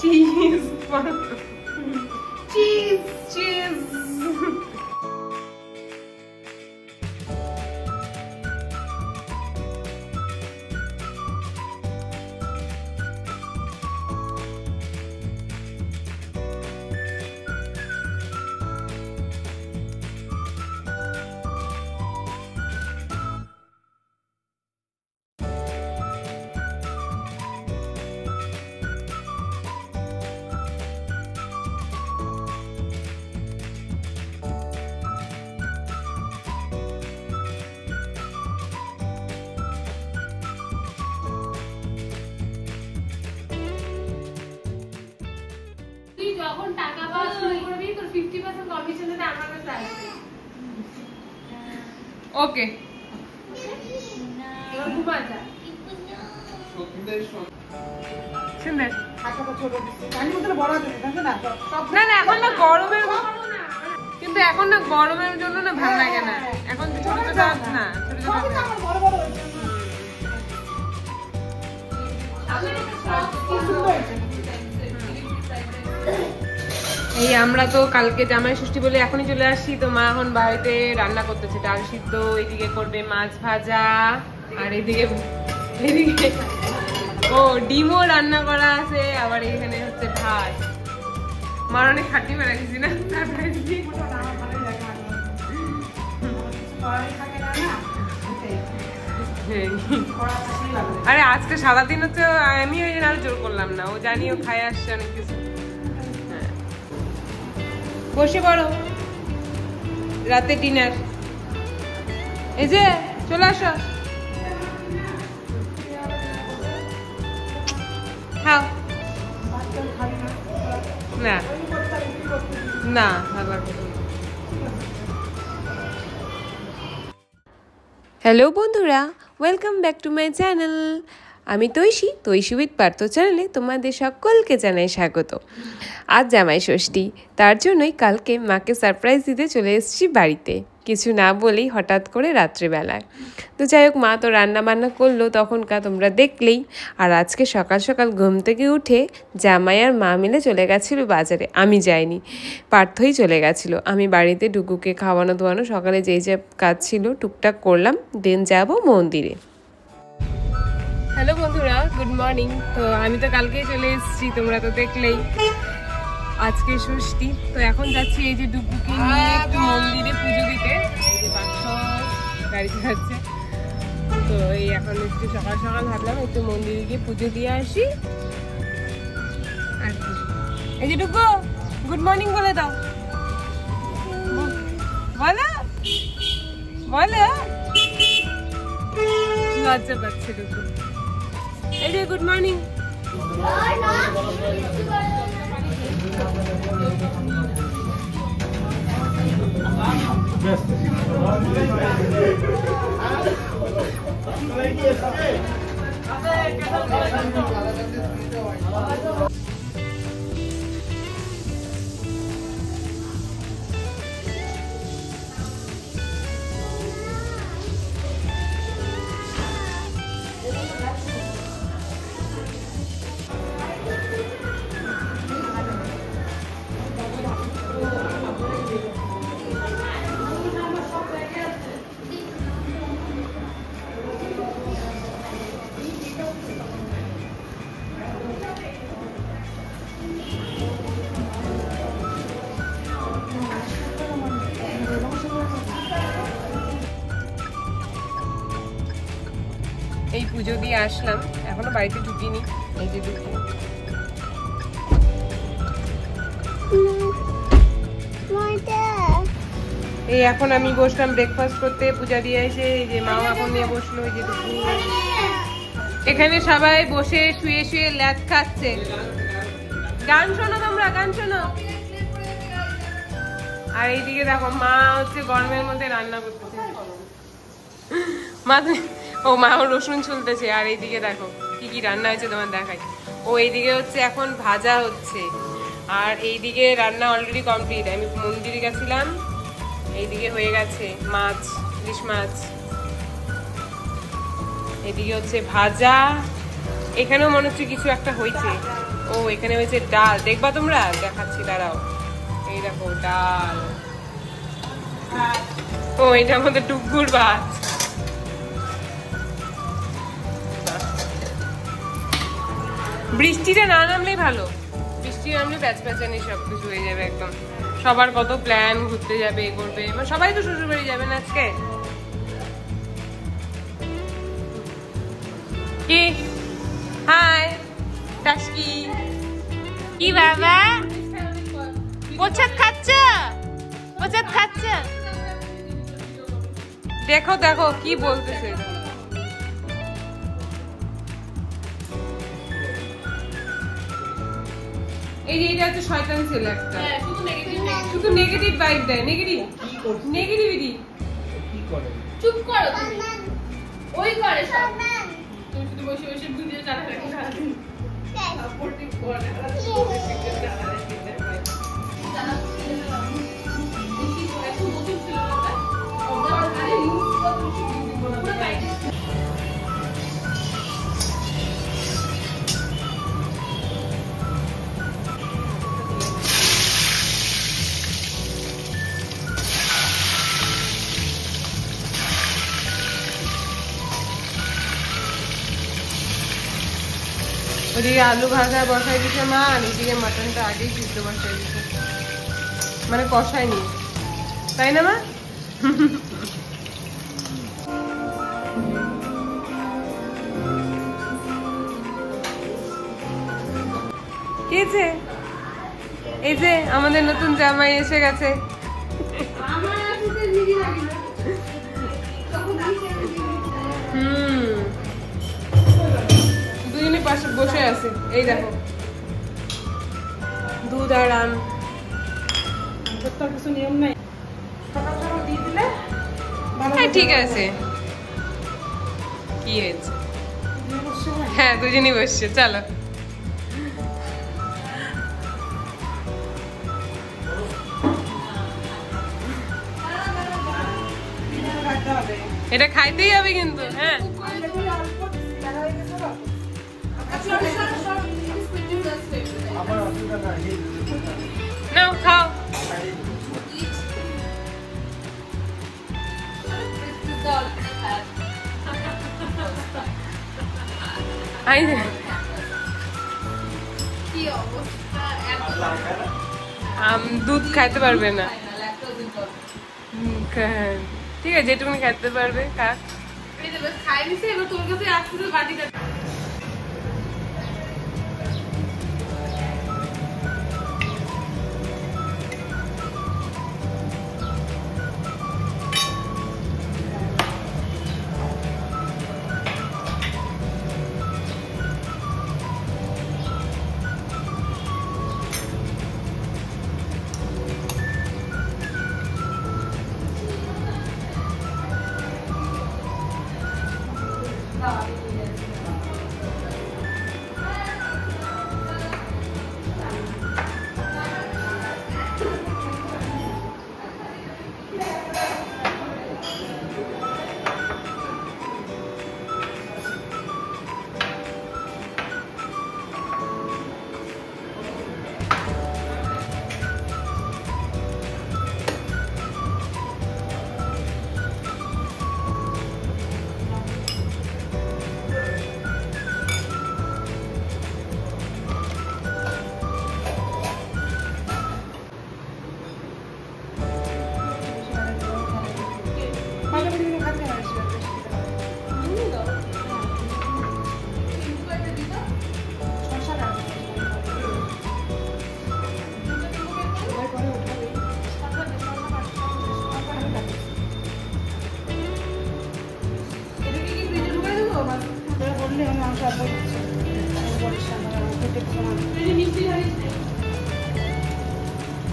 Cheese cheese cheese. যখন টাকা পাওয়া শুরু করবি তোর 50% কমিশনটা আমার কাছে আসবে। ওকে এবার ঘুমা যা। সুন্দর না না এখন না গরমের, কিন্তু এখন না গরমের জন্য না ভালো লাগে না, এখন ছোট ছোট না এই আমরা তো কালকে জামাই ষষ্ঠী বলে এখনই চলে আসছি, তো মা এখন বাড়িতে রান্না করতেছে, ডাল সিদ্ধ, এদিকে করবে মাছ ভাজা, আর এদিকে ও ডিমও রান্না করা আছে, আবার এখানে হচ্ছে ভাত। মার অনেক খাটি মেরা দিছি না, আরে আজকে সারাদিন হচ্ছে আমি ওই জন্য আর জোর করলাম না, ও জানিও খাই আসছে অনেক কিছু। বসে পড়ো, রাতে ডিনার। এই যে চলে আসো, খাও। না না হ্যালো বন্ধুরা, welcome back to my channel. আমি তৈশী উইথ পার্থ চ্যানেলে তোমাদের সকলকে জানাই স্বাগত। আজ জামাই ষষ্ঠী, তার জন্যই কালকে মাকে সারপ্রাইজ দিতে চলে এসেছি বাড়িতে, কিছু না বলেই হঠাৎ করে রাত্রিবেলায়। তো যাই হোক, মা তো রান্না বান্না করলো তখনকার, তোমরা দেখলেই। আর আজকে সকাল সকাল ঘুম থেকে উঠে জামাই আর মা মিলে চলে গেছিলো বাজারে, আমি যাইনি, পার্থই চলে গেছিলো। আমি বাড়িতে ডুগুকে খাওয়ানো ধোয়ানো সকালে যেই যে কাজ ছিল টুকটাক করলাম, দেন যাব মন্দিরে। হ্যালো বন্ধুরা, গুড মর্নিং। তো আমি তো কালকেই চলে এসেছি, তোমরা তো দেখলেই। আজকে ষষ্ঠী, তো এখন যাচ্ছি এই যে ডুগুকে নিয়ে একটু মন্দিরে পুজো দিতে। এই যে গাড়ি চালাচ্ছে, তো এই এখন একটু সকাল সকাল ভাবলাম একটু মন্দিরে গিয়ে পুজো দিয়ে আসি। আর কি, এই যে ডুগু গুড মর্নিং বলে দাও, বলো বলো, লজ্জা পাচ্ছে ডুগু। এই যে গুড মর্নিং। এই পুজো দিয়ে আসলাম, এখনো বাড়িতে ঢুকিনি। এই যে ঢুকি, এই এখন আমি বসলাম ব্রেকফাস্ট করতে, পূজা দিয়ে এসে এই যে মাও এখন নিয়ে বসলো। এই যে ঢুকি, এখানে সবাই বসে শুয়ে শুয়ে ল্যাদ খাচ্ছে। গান শোনো তোমরা, গান শোনো। আর এইদিকে দেখো মা হচ্ছে গরমের মধ্যে রান্না করতেছে। মা মা রসুন ছুলতেছে। আর এইদিকে দেখো কি কি রান্না হয়েছে তোমার দেখাই। ও এইদিকে হচ্ছে এখন ভাজা হচ্ছে, আর এইদিকে রান্না অলরেডি কমপ্লিট। আমি মন্দিরে গেছিলাম, এইদিকে হয়ে গেছে মাছ, ইলিশ মাছ। এদিকে হচ্ছে ভাজা, এখানেও মনে হচ্ছে কিছু একটা হয়েছে। ও এখানে হয়েছে ডাল, দেখবা তোমরা? দেখাচ্ছি, দাঁড়াও। এই দেখো ডাল। ও এটার মধ্যে ডুগুর ভাত। বৃষ্টিটা না নামলেই ভালো, বৃষ্টি নামলে প্যাচপ্যাচানি সবকিছু হয়ে যাবে একদম। সবার কত প্ল্যান, ঘুরতে যাবে, এ করবে, সবাই তো শ্বশুর বাড়ি যাবেন আজকে। কি হাই টাস্কি, কি বাবা প্রসাদ খাচ্ছ? প্রসাদ খাচ্ছ? দেখো দেখো কি বলতেছে। এই যে এটা হচ্ছে শয়তান ছেলে একটা, শুধু নেগেটিভ ভাইব দেয়। নেগেটিভিটি। চুপ করো তুমি। ওই করে সব। তুমি শুধু বসে বসে ভিডিও চালাতে থাকো। সাপোর্টিভ করে। ওদিকে আলু ভাজা বসাই দিচ্ছে মা, আর এদিকে মাটনটা আগেই সিদ্ধ বসাই দিচ্ছে, মানে কষায়নি, তাই না মা? কে যে? এই যে আমাদের নতুন জামাই এসে গেছে। দুজনে পাশে বসে আছে। এই দেখো দুধ আর আম। কিছু নিয়ম নাই, সকাল সকাল দিয়ে দিলে ঠিক আছে। কি হয়েছে? হ্যাঁ দুজনই বসছে, চলো। এটা খাইতেই হবে কিন্তু। হ্যাঁ নাও খাও। দুধ খাইতে পারবে না, ঠিক আছে যেটুকুনি খাইতে পারবে খাক। খাই নিছে, এবার তোর কাছে আসতে বাটিটা।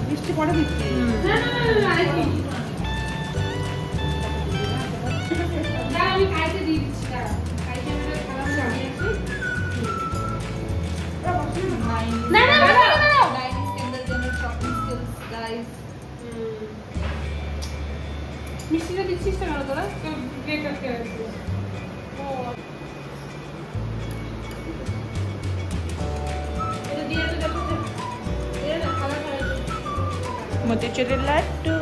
মিষ্টি পরে দিচ্ছি। আমি খাইতে দিয়ে দিচ্ছি। মিষ্টিটা দিচ্ছিস না তোরা? মতিচুরের লাড্ডু।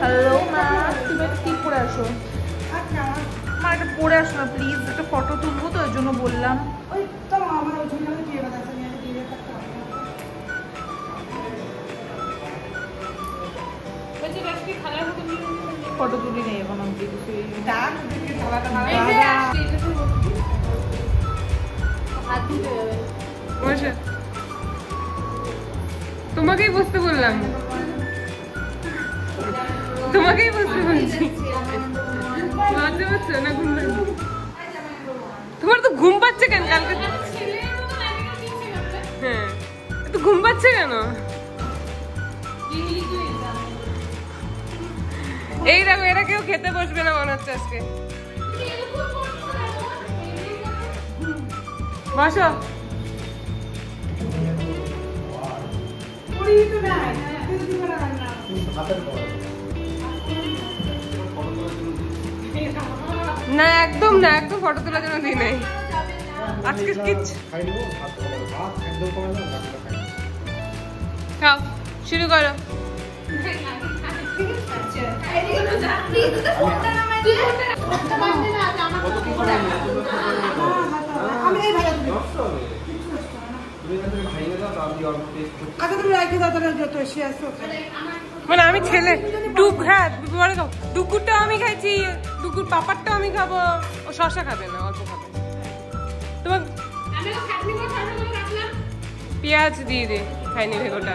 হ্যালো মা, তুমি কি পরে আসো? মা একটা পরে আসো না প্লিজ, একটা ফটো তুলবো তো ওই জন্য বললাম। ফটো তুলি নেই এখন আমি তোমাকেই বসতে বললাম, তোমাকেই বসতে বলছি। লজ্জা পাচ্ছে না? ঘুম পাচ্ছে? তোমার তো ঘুম পাচ্ছে কেন? কালকে হ্যাঁ, তো ঘুম পাচ্ছে কেন? এই দেখো, এরা কেউ খেতে বসবে না মনে হচ্ছে আজকে। বসো। না একদম না, একদম ফটো তোলার জন্য দিই নাই আজকে কিচ্ছু। খাও, শুরু করো। মানে আমি ছেলে ডুকুরটাও আমি খাইছি, ডুকুর পাপারটাও আমি খাবো, ও শশা খাবে না, অল্প খাবে। তোমার পেঁয়াজ দিয়ে দে, খাইনি ভেগোটা।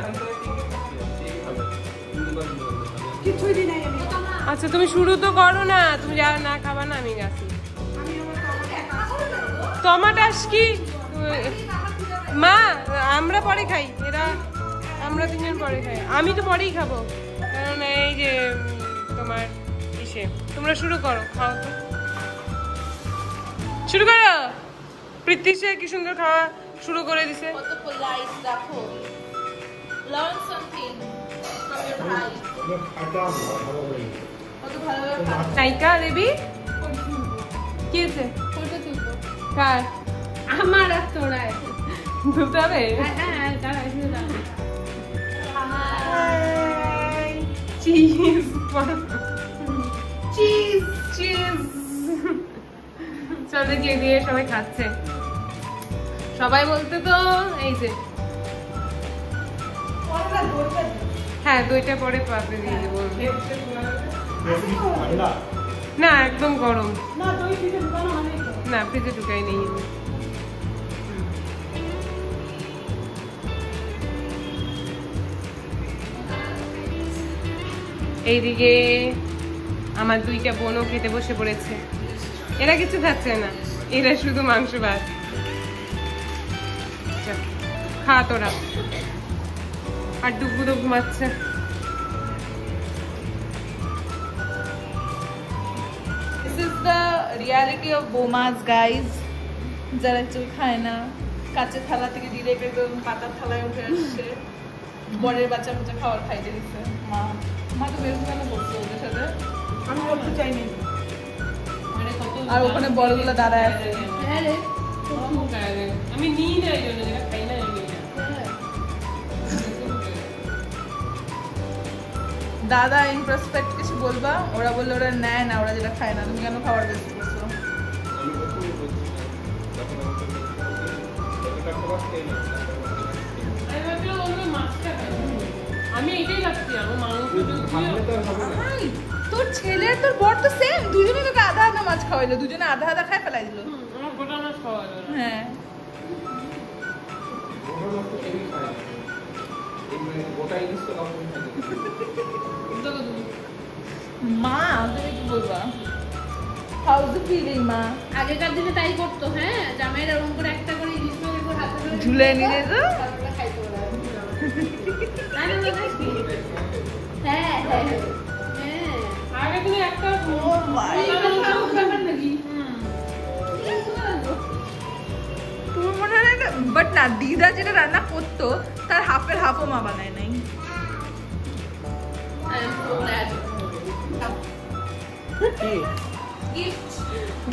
আচ্ছা তুমি শুরু তো করো না, তুমি যা না খাবা না আমি গেছি। টমাটাস কি মা? আমরা পরে খাই, এরা আমরা তিনজন পরে খাই। আমি তো পরেই খাবো, কারণ এই যে তোমার ইসে। তোমরা শুরু করো, খাও তো, শুরু করো। প্রীতিশে কি সুন্দর খাওয়া শুরু করে দিছে। নাইকা দেবী কি হয়েছে? কার? আমার আর তোরায় ধুতে হবে। চিজ চিজ চিজ চলে গিয়ে দিয়ে সবাই খাচ্ছে। সবাই বলতে তো এই যে হ্যাঁ, দইটা পরে পাবে দিয়ে দেবো। না একদম গরম না, ফ্রিজে ঢুকাই নেই। এইদিকে আমার দুইটা বোনও খেতে বসে পড়েছে। এরা কিছু খাচ্ছে না, এরা শুধু মাংস ভাত। খা তোরা। আর ডুবুদো ঘুমাচ্ছে। This is the reality of bomas guys. যারা চুল খায় না, কাঁচের থালা থেকে ডিরেক্ট একদম পাতার থালায় উঠে আসছে। বরের বাচ্চা বাচ্চা খাবার খাইতে দিচ্ছে মা। মা তো বেশ ভালো বলছে ওদের সাথে, আমি বলতে চাইনি। আর ওখানে বড়গুলো দাঁড়ায় আছে। আমি নিই না, এই জন্য যেটা খাই না আমি নিই না। দাদা ইন প্রসপেক্ট কিছু বলবা? ওরা বললে ওরা নেয় না, ওরা যেটা খায় না। তুমি কেন খাবার বেশি করছো? আমি এটাই ভাবছি, আমার মাংস। তোর ছেলে তোর বর তো সেম, দুজনে তোকে আধা আধা মাছ খাওয়াইলো, দুজনে আধা আধা খাই ফেলাই দিল। আমার গোটা মাছ খাওয়া যাবে। হ্যাঁ মা, তুমি কি বলবা? হাউ ইজ দ্য ফিলিং মা? আগেকার দিনে তাই করতো। হ্যাঁ, জামাইরা ওরকম করে একটা করে ইলিশ মাছের উপর হাতে ধরে ঝুলে নিয়ে যেত। তারপরে খাইতো ওরা। হ্যাঁ হ্যাঁ হ্যাঁ, আগে তুমি একটা ও মাই ব্যাপার নাকি? তুমি বাট না, দিদা যেটা রান্না করতো তার হাফের হাফও মা বানায় নাই।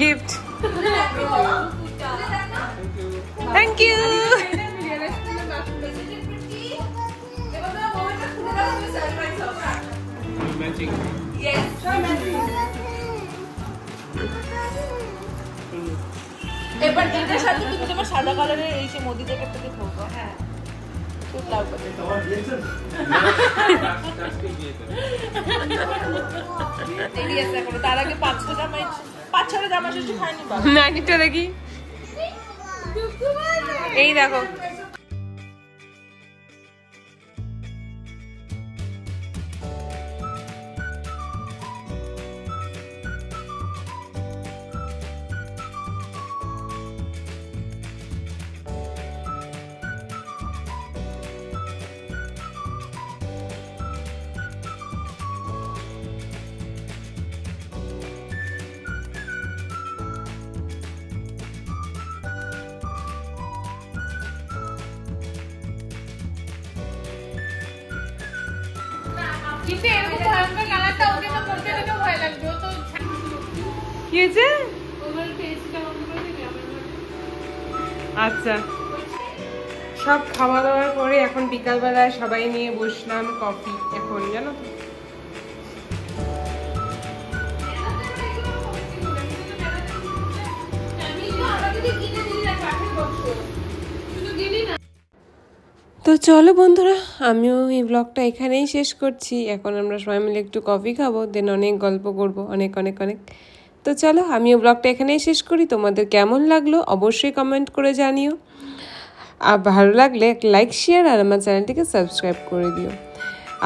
গিফট। Thank you. এবার এটার সাথে তুমি তোমার সাদা কালারের এই যে মোদি জ্যাকেটটাকে পরবো। হ্যাঁ, খুব লাগবে। তার আগে 5-6টা জামা শেষে খাইনি বাবা। নানিটা দেখি, এই দেখো। কিন্তু এরকম ভয়ঙ্কর কালারটা ওকে তো পড়তে দেখে ভয় লাগবে। ও তো কি হয়েছে? ওভার ফেসটা অন করে দিবি আমার। আচ্ছা, সব খাওয়া দাওয়ার পরে এখন বিকালবেলায় সবাই নিয়ে বসলাম কফি। এখন জানো তো তো চলো বন্ধুরা, আমিও এই ব্লগটা এখানেই শেষ করছি। এখন আমরা সবাই মিলে একটু কফি খাবো, দেন অনেক গল্প করব, অনেক অনেক অনেক। তো চলো, আমিও ব্লগটা এখানেই শেষ করি। তোমাদের কেমন লাগলো অবশ্যই কমেন্ট করে জানিও। আর ভালো লাগলে এক লাইক, শেয়ার আর আমার চ্যানেলটিকে সাবস্ক্রাইব করে দিও।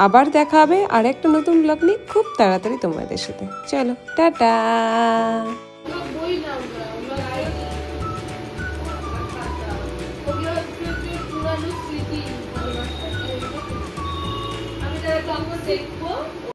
আবার দেখা হবে আর একটা নতুন ব্লগ নিয়ে খুব তাড়াতাড়ি তোমাদের সাথে। চলো, টাটা। বই না পুরানো স্মৃতি আমি তারা